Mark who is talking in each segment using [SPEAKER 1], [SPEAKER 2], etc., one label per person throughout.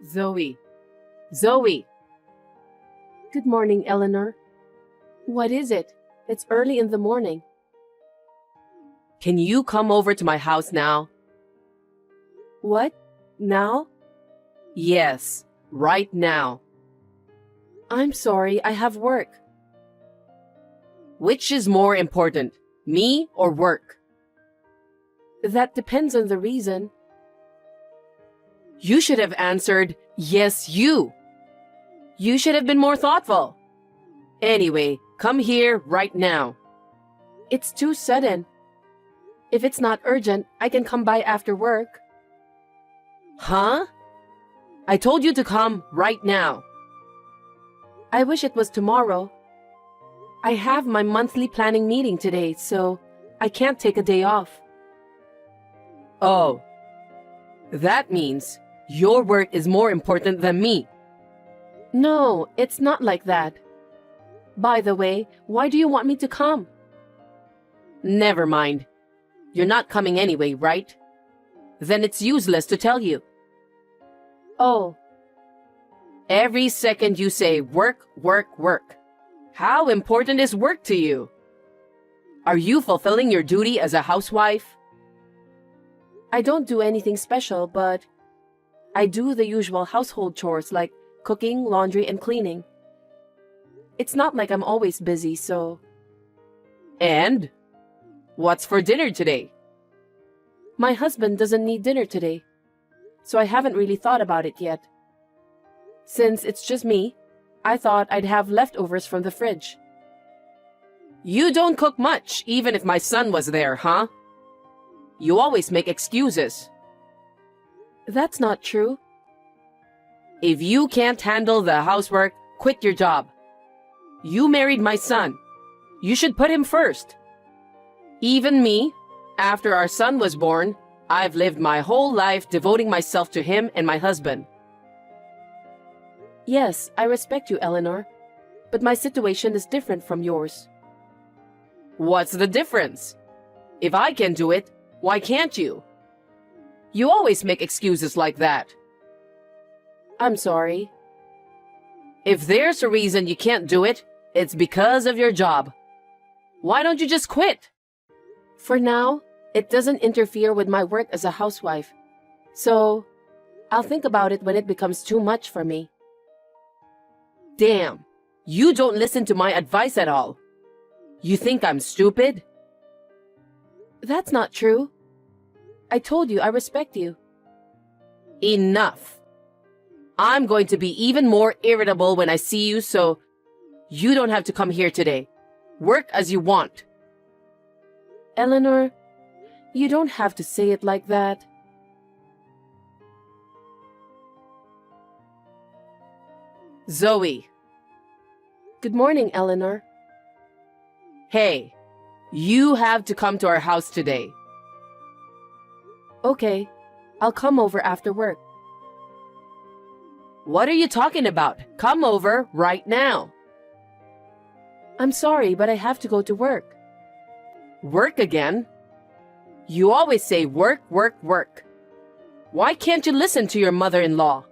[SPEAKER 1] Zoe. Zoe.
[SPEAKER 2] Good morning, Eleanor. What is it? It's early in the morning.
[SPEAKER 1] Can you come over to my house now?
[SPEAKER 2] What? Now?
[SPEAKER 1] Yes, right now.
[SPEAKER 2] I'm sorry, I have work.
[SPEAKER 1] Which is more important, me or work?
[SPEAKER 2] That depends on the reason.
[SPEAKER 1] You should have answered, yes, you. You should have been more thoughtful. Anyway, come here right now.
[SPEAKER 2] It's too sudden. If it's not urgent, I can come by after work.
[SPEAKER 1] Huh? I told you to come right now.
[SPEAKER 2] I wish it was tomorrow. I have my monthly planning meeting today, so I can't take a day off.
[SPEAKER 1] Oh. That means your work is more important than me.
[SPEAKER 2] No, it's not like that. By the way, why do you want me to come?
[SPEAKER 1] Never mind. You're not coming anyway, right? Then it's useless to tell you.
[SPEAKER 2] Oh,
[SPEAKER 1] Every second you say work, work, work. How important is work to you? Are you fulfilling your duty as a housewife?
[SPEAKER 2] I don't do anything special, but I do the usual household chores like cooking, laundry, and cleaning. It's not like I'm always busy, so...
[SPEAKER 1] And? What's for dinner today?
[SPEAKER 2] My husband doesn't need dinner today, so I haven't really thought about it yet. Since it's just me, I thought I'd have leftovers from the fridge.
[SPEAKER 1] You don't cook much, even if my son was there, huh? You always make excuses.
[SPEAKER 2] That's not true.
[SPEAKER 1] If you can't handle the housework, quit your job. You married my son. You should put him first. Even me, after our son was born, I've lived my whole life devoting myself to him and my husband.
[SPEAKER 2] Yes, I respect you, Eleanor, but my situation is different from yours.
[SPEAKER 1] What's the difference? If I can do it, why can't you? You always make excuses like that.
[SPEAKER 2] I'm sorry.
[SPEAKER 1] If there's a reason you can't do it, it's because of your job. Why don't you just quit?
[SPEAKER 2] For now, it doesn't interfere with my work as a housewife, so I'll think about it when it becomes too much for me.
[SPEAKER 1] Damn, you don't listen to my advice at all. You think I'm stupid?
[SPEAKER 2] That's not true. I told you I respect you.
[SPEAKER 1] Enough. I'm going to be even more irritable when I see you, so you don't have to come here today. Work as you want.
[SPEAKER 2] Eleanor, you don't have to say it like that.
[SPEAKER 1] Zoe.
[SPEAKER 2] Good morning, Eleanor.
[SPEAKER 1] Hey, you have to come to our house today.
[SPEAKER 2] Okay, I'll come over after work.
[SPEAKER 1] What are you talking about? Come over right now.
[SPEAKER 2] I'm sorry, but I have to go to work.
[SPEAKER 1] Work again? You always say work, work, work. Why can't you listen to your mother-in-law?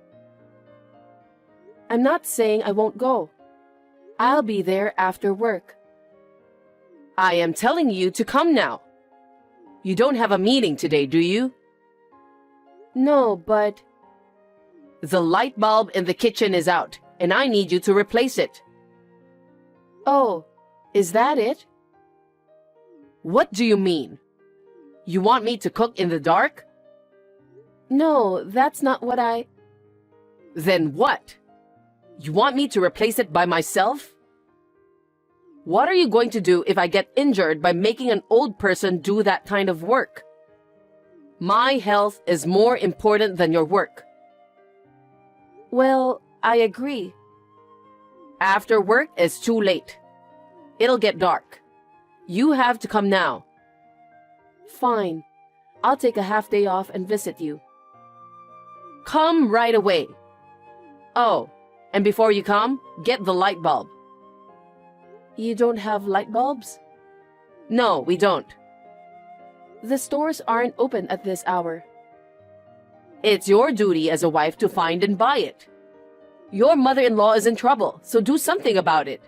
[SPEAKER 2] I'm not saying I won't go. I'll be there after work.
[SPEAKER 1] I am telling you to come now. You don't have a meeting today, do you?
[SPEAKER 2] No, but...
[SPEAKER 1] The light bulb in the kitchen is out, and I need you to replace it.
[SPEAKER 2] Oh, is that it?
[SPEAKER 1] What do you mean? You want me to cook in the dark?
[SPEAKER 2] No, that's not what I...
[SPEAKER 1] Then what? You want me to replace it by myself? What are you going to do if I get injured by making an old person do that kind of work? My health is more important than your work.
[SPEAKER 2] Well, I agree.
[SPEAKER 1] After work is too late. It'll get dark. You have to come now.
[SPEAKER 2] Fine. I'll take a half day off and visit you.
[SPEAKER 1] Come right away. Oh, and before you come, get the light bulb.
[SPEAKER 2] You don't have light bulbs?
[SPEAKER 1] No, we don't.
[SPEAKER 2] The stores aren't open at this hour.
[SPEAKER 1] It's your duty as a wife to find and buy it. Your mother-in-law is in trouble, so do something about it.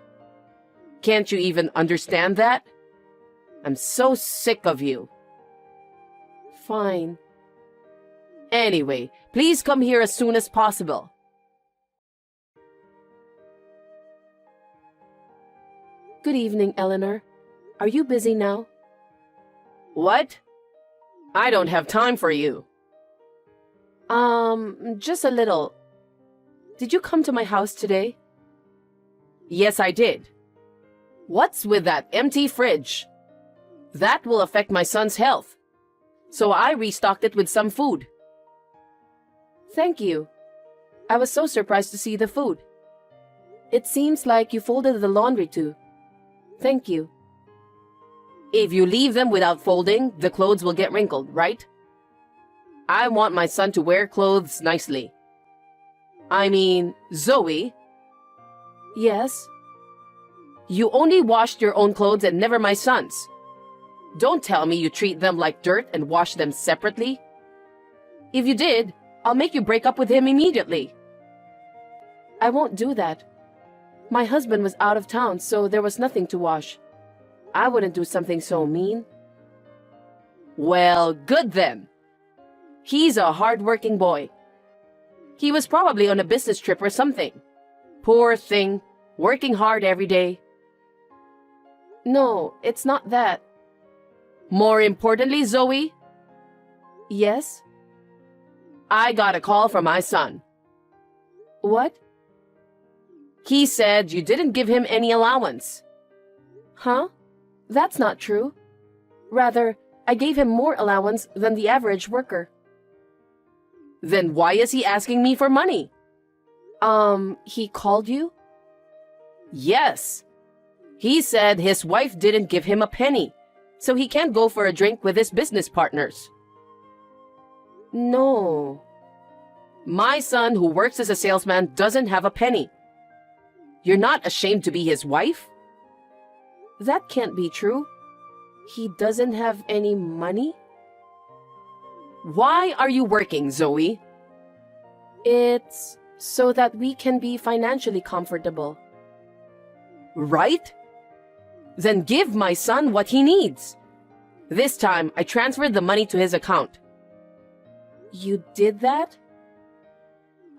[SPEAKER 1] Can't you even understand that? I'm so sick of you.
[SPEAKER 2] Fine.
[SPEAKER 1] Anyway, please come here as soon as possible.
[SPEAKER 2] Good evening, Eleanor. Are you busy now?
[SPEAKER 1] What? I don't have time for you.
[SPEAKER 2] Just a little. Did you come to my house today?
[SPEAKER 1] Yes, I did. What's with that empty fridge? That will affect my son's health. So I restocked it with some food.
[SPEAKER 2] Thank you. I was so surprised to see the food. It seems like you folded the laundry too. Thank you.
[SPEAKER 1] If you leave them without folding, the clothes will get wrinkled, right? I want my son to wear clothes nicely. I mean, Zoe,
[SPEAKER 2] Yes?
[SPEAKER 1] you only washed your own clothes and never my son's. Don't tell me you treat them like dirt and wash them separately. If you did, I'll make you break up with him immediately.
[SPEAKER 2] I won't do that. My husband was out of town, so there was nothing to wash. I wouldn't do something so mean.
[SPEAKER 1] Well, good then. He's a hard-working boy. He was probably on a business trip or something. Poor thing, working hard every day.
[SPEAKER 2] No, it's not that.
[SPEAKER 1] More importantly, Zoe,
[SPEAKER 2] Yes?
[SPEAKER 1] I got a call from my son.
[SPEAKER 2] What?
[SPEAKER 1] He said you didn't give him any allowance.
[SPEAKER 2] Huh? That's not true. Rather, I gave him more allowance than the average worker.
[SPEAKER 1] Then why is he asking me for money?
[SPEAKER 2] He called you?
[SPEAKER 1] Yes. He said his wife didn't give him a penny, so he can't go for a drink with his business partners.
[SPEAKER 2] No.
[SPEAKER 1] My son, who works as a salesman, doesn't have a penny. You're not ashamed to be his wife?
[SPEAKER 2] That can't be true. He doesn't have any money?
[SPEAKER 1] Why are you working, Zoe?
[SPEAKER 2] It's so that we can be financially comfortable.
[SPEAKER 1] Right? Then give my son what he needs. This time, I transferred the money to his account.
[SPEAKER 2] You did that?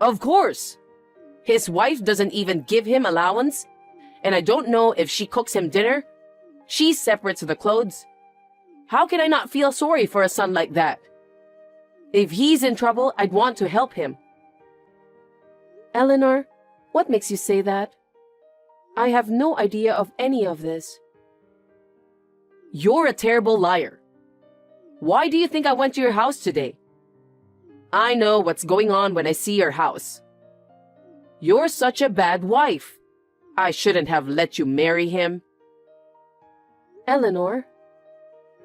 [SPEAKER 1] Of course. His wife doesn't even give him allowance, and I don't know if she cooks him dinner. She separates the clothes. How can I not feel sorry for a son like that? If he's in trouble, I'd want to help him.
[SPEAKER 2] Eleanor, what makes you say that? I have no idea of any of this.
[SPEAKER 1] You're a terrible liar. Why do you think I went to your house today? I know what's going on when I see your house. You're such a bad wife. I shouldn't have let you marry him.
[SPEAKER 2] Eleanor,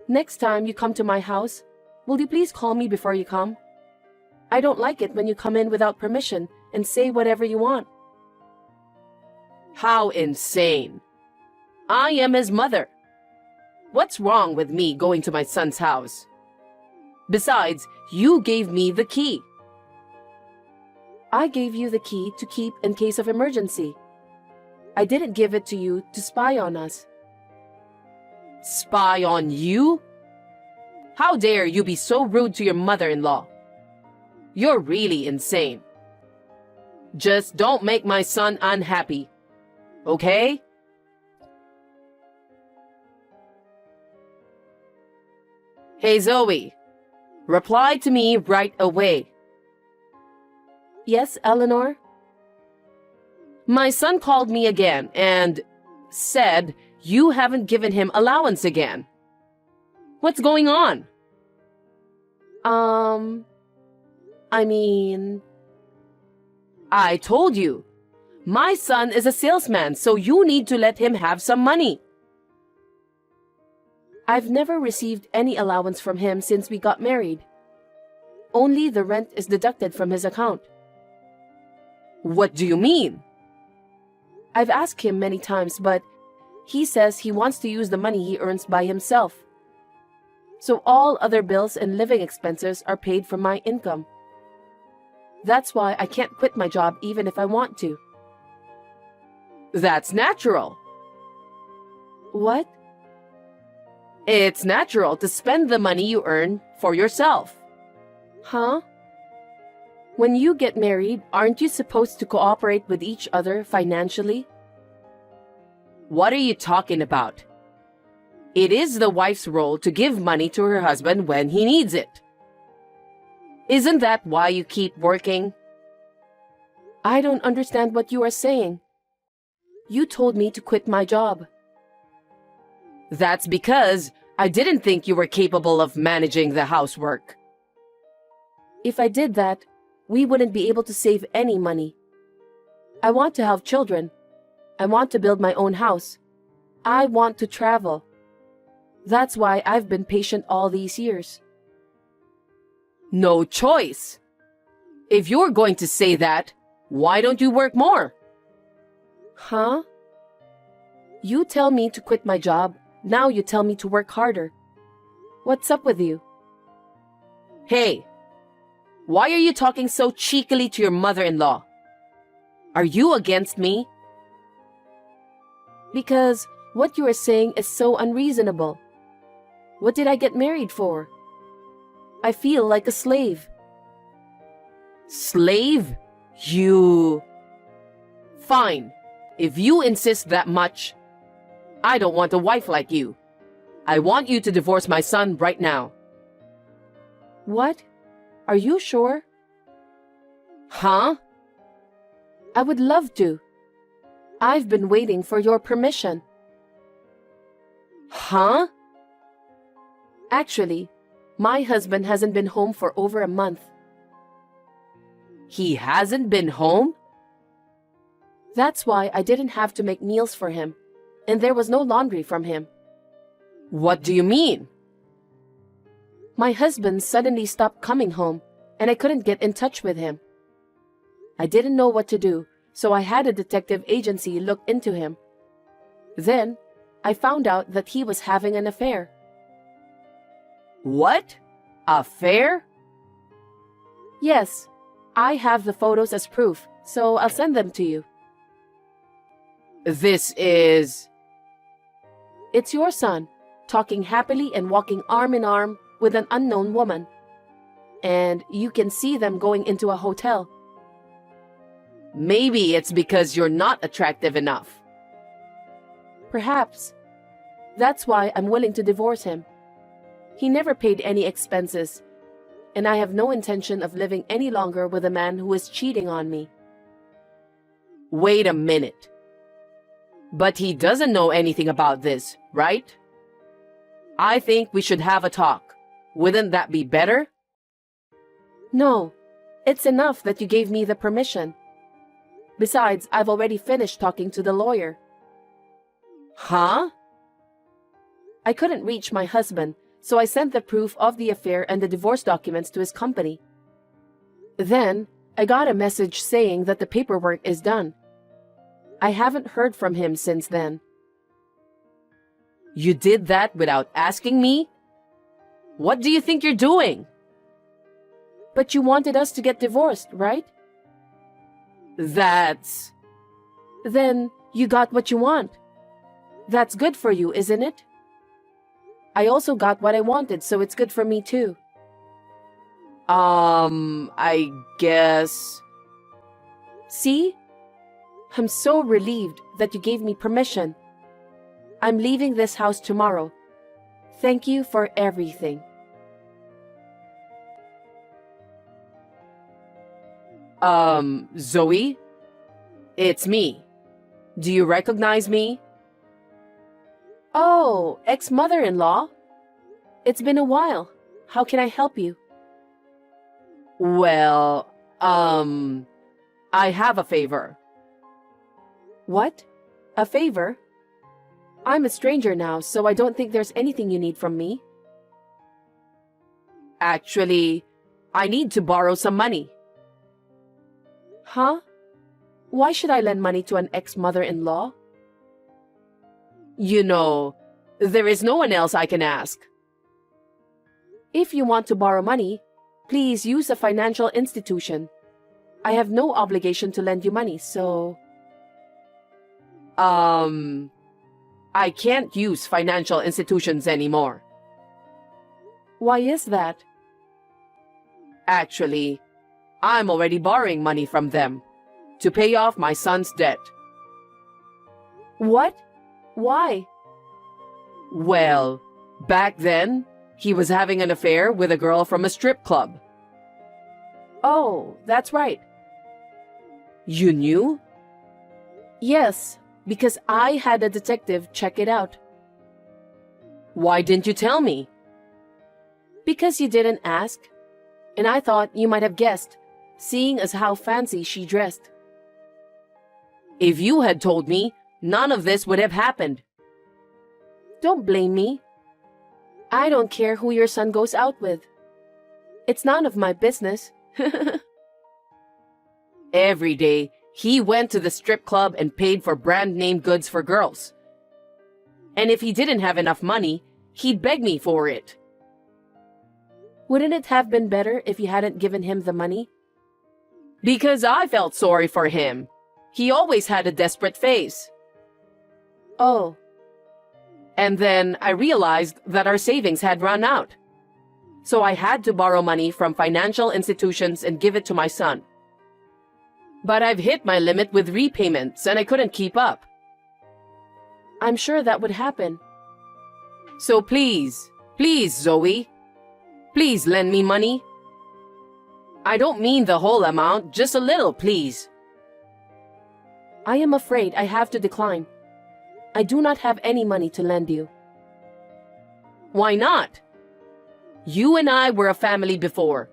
[SPEAKER 2] next time you come to my house, will you please call me before you come? I don't like it when you come in without permission and say whatever you want.
[SPEAKER 1] How insane. I am his mother. What's wrong with me going to my son's house? Besides, you gave me the key.
[SPEAKER 2] I gave you the key to keep in case of emergency. I didn't give it to you to spy on us.
[SPEAKER 1] Spy on you? How dare you be so rude to your mother-in-law? You're really insane. Just don't make my son unhappy. Okay? Hey, Zoe. Reply to me right away.
[SPEAKER 2] Yes, Eleanor?
[SPEAKER 1] My son called me again and said you haven't given him allowance again. What's going on?
[SPEAKER 2] I mean,
[SPEAKER 1] I told you. My son is a salesman, so you need to let him have some money.
[SPEAKER 2] I've never received any allowance from him since we got married. Only the rent is deducted from his account.
[SPEAKER 1] What do you mean?
[SPEAKER 2] I've asked him many times, but he says he wants to use the money he earns by himself. So all other bills and living expenses are paid from my income. That's why I can't quit my job even if I want to.
[SPEAKER 1] That's natural.
[SPEAKER 2] What?
[SPEAKER 1] It's natural to spend the money you earn for yourself.
[SPEAKER 2] Huh? When you get married, aren't you supposed to cooperate with each other financially?
[SPEAKER 1] What are you talking about? It is the wife's role to give money to her husband when he needs it. Isn't that why you keep working?
[SPEAKER 2] I don't understand what you are saying. You told me to quit my job.
[SPEAKER 1] That's because I didn't think you were capable of managing the housework.
[SPEAKER 2] If I did that, we wouldn't be able to save any money. I want to have children. I want to build my own house. I want to travel. That's why I've been patient all these years.
[SPEAKER 1] No choice. If you're going to say that, why don't you work more?
[SPEAKER 2] Huh? You tell me to quit my job. Now you tell me to work harder. What's up with you?
[SPEAKER 1] Hey, why are you talking so cheekily to your mother-in-law? Are you against me?
[SPEAKER 2] Because what you are saying is so unreasonable. What did I get married for? I feel like a slave.
[SPEAKER 1] Slave? You... Fine. If you insist that much, I don't want a wife like you. I want you to divorce my son right now.
[SPEAKER 2] What? Are you sure?
[SPEAKER 1] Huh?
[SPEAKER 2] I would love to. I've been waiting for your permission.
[SPEAKER 1] Huh?
[SPEAKER 2] Actually, my husband hasn't been home for over a month.
[SPEAKER 1] He hasn't been home?
[SPEAKER 2] That's why I didn't have to make meals for him, and there was no laundry from him.
[SPEAKER 1] What do you mean?
[SPEAKER 2] My husband suddenly stopped coming home, and I couldn't get in touch with him. I didn't know what to do, so I had a detective agency look into him. Then, I found out that he was having an affair.
[SPEAKER 1] What? Affair?
[SPEAKER 2] Yes, I have the photos as proof, so I'll send them to you.
[SPEAKER 1] This is...
[SPEAKER 2] It's your son, talking happily and walking arm in arm with an unknown woman. And you can see them going into a hotel.
[SPEAKER 1] Maybe it's because you're not attractive enough.
[SPEAKER 2] Perhaps. That's why I'm willing to divorce him. He never paid any expenses, and I have no intention of living any longer with a man who is cheating on me.
[SPEAKER 1] Wait a minute. But he doesn't know anything about this, right? I think we should have a talk. Wouldn't that be better?
[SPEAKER 2] No, it's enough that you gave me the permission. Besides, I've already finished talking to the lawyer.
[SPEAKER 1] Huh?
[SPEAKER 2] I couldn't reach my husband, so I sent the proof of the affair and the divorce documents to his company. Then, I got a message saying that the paperwork is done. I haven't heard from him since then.
[SPEAKER 1] You did that without asking me? What do you think you're doing?
[SPEAKER 2] But you wanted us to get divorced, right?
[SPEAKER 1] That's...
[SPEAKER 2] Then you got what you want. That's good for you, isn't it? I also got what I wanted, so it's good for me too.
[SPEAKER 1] I guess...
[SPEAKER 2] See? I'm so relieved that you gave me permission. I'm leaving this house tomorrow. Thank you for everything.
[SPEAKER 1] Zoe? It's me. Do you recognize me?
[SPEAKER 2] Oh, ex-mother-in-law? It's been a while. How can I help you?
[SPEAKER 1] Well, I have a favor.
[SPEAKER 2] What? A favor? I'm a stranger now, so I don't think there's anything you need from me.
[SPEAKER 1] Actually, I need to borrow some money.
[SPEAKER 2] Huh? Why should I lend money to an ex-mother-in-law?
[SPEAKER 1] You know, there is no one else I can ask.
[SPEAKER 2] If you want to borrow money, please use a financial institution. I have no obligation to lend you money, so...
[SPEAKER 1] I can't use financial institutions anymore.
[SPEAKER 2] Why is that?
[SPEAKER 1] Actually, I'm already borrowing money from them to pay off my son's debt.
[SPEAKER 2] What? Why?
[SPEAKER 1] Well, back then, he was having an affair with a girl from a strip club.
[SPEAKER 2] Oh, that's right.
[SPEAKER 1] You knew?
[SPEAKER 2] Yes, because I had a detective check it out.
[SPEAKER 1] Why didn't you tell me?
[SPEAKER 2] Because you didn't ask, and I thought you might have guessed, seeing as how fancy she dressed.
[SPEAKER 1] If you had told me, none of this would have happened.
[SPEAKER 2] Don't blame me. I don't care who your son goes out with. It's none of my business.
[SPEAKER 1] Every day, he went to the strip club and paid for brand name goods for girls. And if he didn't have enough money, he'd beg me for it.
[SPEAKER 2] Wouldn't it have been better if you hadn't given him the money?
[SPEAKER 1] Because I felt sorry for him. He always had a desperate face.
[SPEAKER 2] Oh,
[SPEAKER 1] And then I realized that our savings had run out. So I had to borrow money from financial institutions and give it to my son. But I've hit my limit with repayments and I couldn't keep up.
[SPEAKER 2] I'm sure that would happen.
[SPEAKER 1] So please, Zoe, please lend me money. I don't mean the whole amount, just a little, please.
[SPEAKER 2] I am afraid I have to decline. I do not have any money to lend you.
[SPEAKER 1] Why not? You and I were a family before.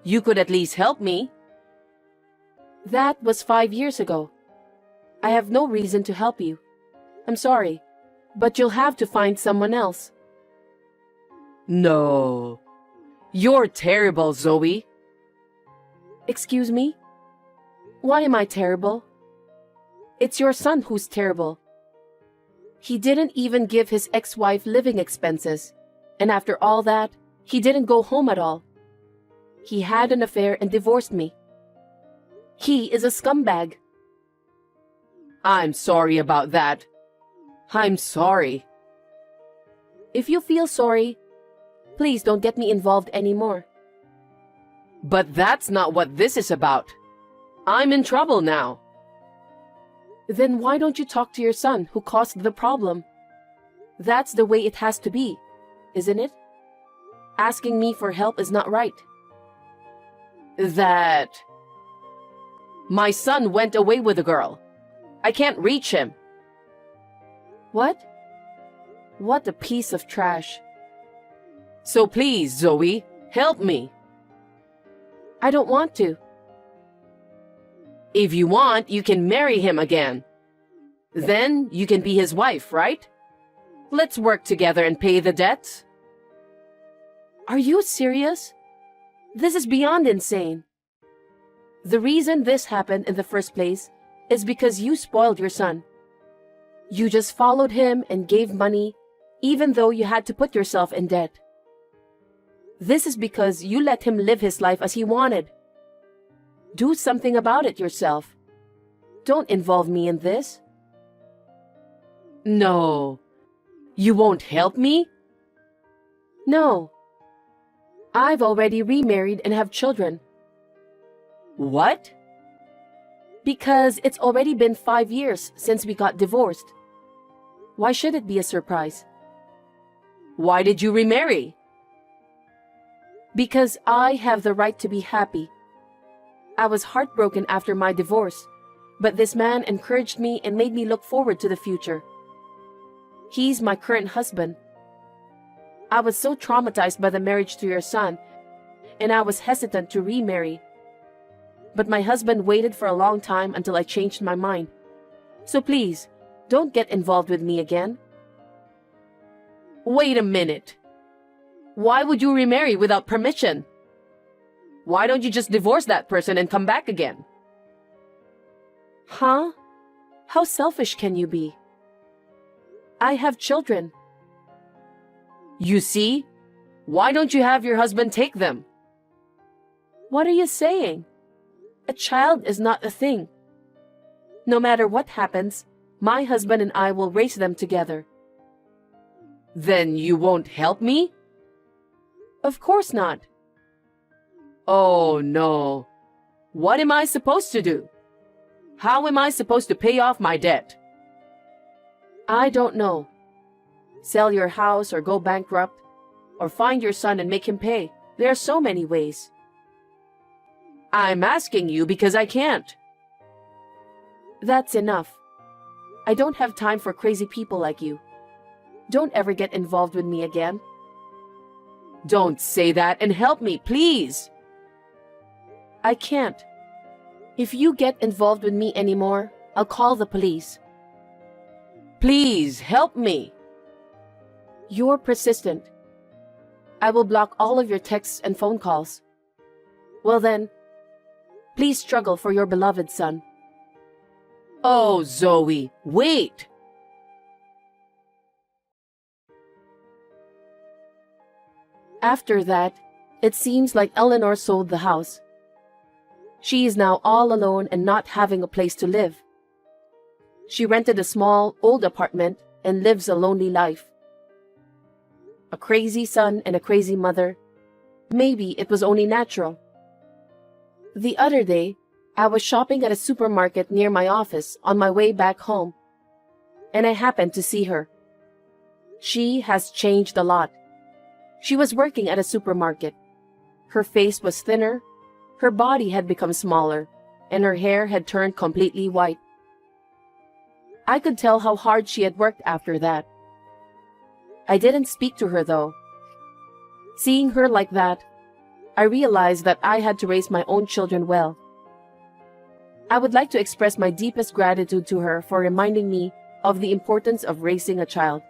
[SPEAKER 1] You could at least help me.
[SPEAKER 2] That was 5 years ago. I have no reason to help you. I'm sorry, but you'll have to find someone else.
[SPEAKER 1] No. You're terrible, Zoe.
[SPEAKER 2] Excuse me? Why am I terrible? It's your son who's terrible. He didn't even give his ex-wife living expenses, and after all that, he didn't go home at all. He had an affair and divorced me. He is a scumbag.
[SPEAKER 1] I'm sorry about that. I'm sorry.
[SPEAKER 2] If you feel sorry, please don't get me involved anymore.
[SPEAKER 1] But that's not what this is about. I'm in trouble now.
[SPEAKER 2] Then why don't you talk to your son who caused the problem? That's the way it has to be, isn't it? Asking me for help is not right.
[SPEAKER 1] My son went away with a girl. I can't reach him.
[SPEAKER 2] What? What a piece of trash.
[SPEAKER 1] So please, Zoe, help me.
[SPEAKER 2] I don't want to.
[SPEAKER 1] If you want, you can marry him again. Then you can be his wife, right? Let's work together and pay the debts.
[SPEAKER 2] Are you serious? This is beyond insane. The reason this happened in the first place is because you spoiled your son. You just followed him and gave money, even though you had to put yourself in debt. This is because you let him live his life as he wanted. Do something about it yourself. Don't involve me in this.
[SPEAKER 1] No. You won't help me?
[SPEAKER 2] No. I've already remarried and have children.
[SPEAKER 1] What?
[SPEAKER 2] Because it's already been 5 years since we got divorced. Why should it be a surprise?
[SPEAKER 1] Why did you remarry?
[SPEAKER 2] Because I have the right to be happy. I was heartbroken after my divorce, but this man encouraged me and made me look forward to the future. He's my current husband. I was so traumatized by the marriage to your son, and I was hesitant to remarry. But my husband waited for a long time until I changed my mind. So please, don't get involved with me again.
[SPEAKER 1] Wait a minute. Why would you remarry without permission? Why don't you just divorce that person and come back again?
[SPEAKER 2] Huh? How selfish can you be? I have children.
[SPEAKER 1] You see? Why don't you have your husband take them?
[SPEAKER 2] What are you saying? A child is not a thing. No matter what happens, my husband and I will raise them together.
[SPEAKER 1] Then you won't help me?
[SPEAKER 2] Of course not.
[SPEAKER 1] Oh no. What am I supposed to do? How am I supposed to pay off my debt?
[SPEAKER 2] I don't know. Sell your house or go bankrupt, or find your son and make him pay. There are so many ways.
[SPEAKER 1] I'm asking you because I can't.
[SPEAKER 2] That's enough. I don't have time for crazy people like you. Don't ever get involved with me again.
[SPEAKER 1] Don't say that and help me, please.
[SPEAKER 2] I can't. If you get involved with me anymore, I'll call the police.
[SPEAKER 1] Please help me.
[SPEAKER 2] You're persistent. I will block all of your texts and phone calls. Well then, please struggle for your beloved son.
[SPEAKER 1] Oh, Zoe, wait.
[SPEAKER 2] After that, it seems like Eleanor sold the house. She is now all alone and not having a place to live. She rented a small, old apartment and lives a lonely life. A crazy son and a crazy mother. Maybe it was only natural. The other day, I was shopping at a supermarket near my office on my way back home, and I happened to see her. She has changed a lot. She was working at a supermarket. Her face was thinner, her body had become smaller, and her hair had turned completely white. I could tell how hard she had worked after that. I didn't speak to her though. Seeing her like that, I realized that I had to raise my own children well. I would like to express my deepest gratitude to her for reminding me of the importance of raising a child.